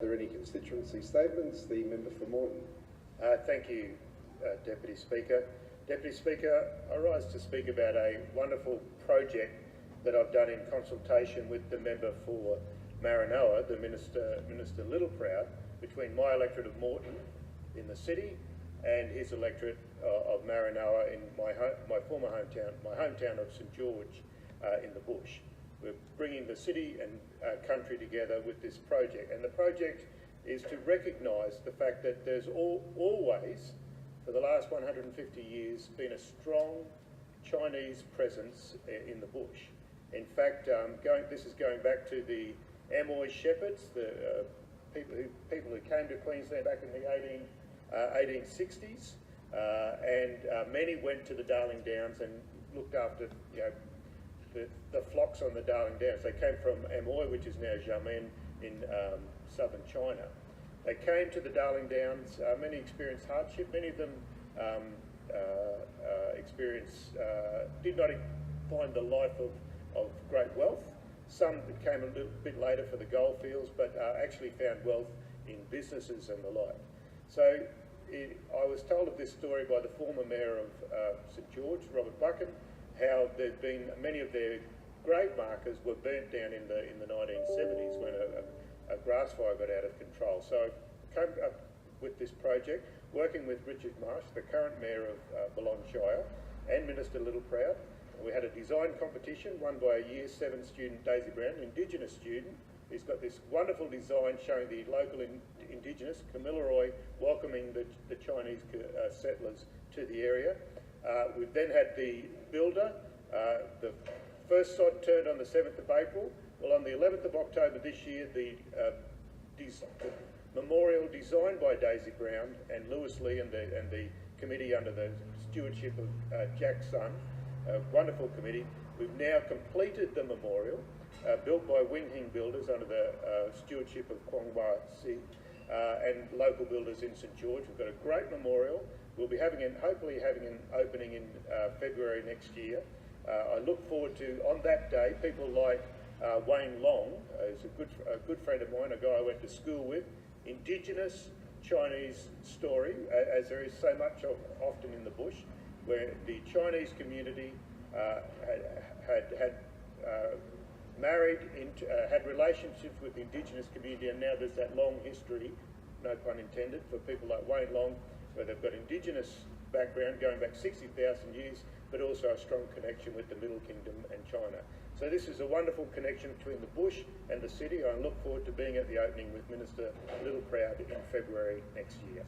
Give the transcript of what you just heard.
Are there any constituency statements? The member for Moreton. Thank you, Deputy Speaker. Deputy Speaker, I rise to speak about a wonderful project that I've done in consultation with the member for Maranoa, the Minister Littleproud, between my electorate of Moreton in the city and his electorate of Maranoa in my former hometown, my hometown of St George in the bush. We're bringing the city and country together with this project, and the project is to recognise the fact that there's always, for the last 150 years, been a strong Chinese presence in the bush. In fact, this is going back to the Amoy shepherds, the people who came to Queensland back in the 1860s, and many went to the Darling Downs and looked after, the flocks on the Darling Downs. They came from Amoy, which is now Xiamen in southern China. They came to the Darling Downs. Many experienced hardship. Many of them did not find the life of great wealth. Some came a little bit later for the goldfields, but actually found wealth in businesses and the like. So I was told of this story by the former mayor of St George, Robert Buchan, how there'd been many of their grave markers were burnt down in the 1970s when a grass fire got out of control. So I came up with this project, working with Richard Marsh, the current mayor of Balonne Shire, and Minister Littleproud. We had a design competition won by a Year 7 student, Daisy Brown, an Indigenous student, who's got this wonderful design showing the local Indigenous, Kamilaroi, welcoming the Chinese settlers to the area. We've then had the builder. The first sod turned on the 7th of April. Well, on the 11th of October this year, the memorial designed by Daisy Brown and Lewis Lee and the committee under the stewardship of Jack Sun, a wonderful committee. We've now completed the memorial, built by Wing Hing Builders under the stewardship of Kwong Wah Si and local builders in St George. We've got a great memorial. We'll be hopefully having an opening in February next year. I look forward to, on that day, people like Wayne Long, who's a good friend of mine, a guy I went to school with, Indigenous Chinese story, as there is so much of often in the bush, where the Chinese community had married, had relationships with the Indigenous community, and now there's that long history, no pun intended, for people like Wayne Long, where they've got Indigenous background going back 60,000 years, but also a strong connection with the Middle Kingdom and China. So this is a wonderful connection between the bush and the city. I look forward to being at the opening with Minister Littleproud in February next year.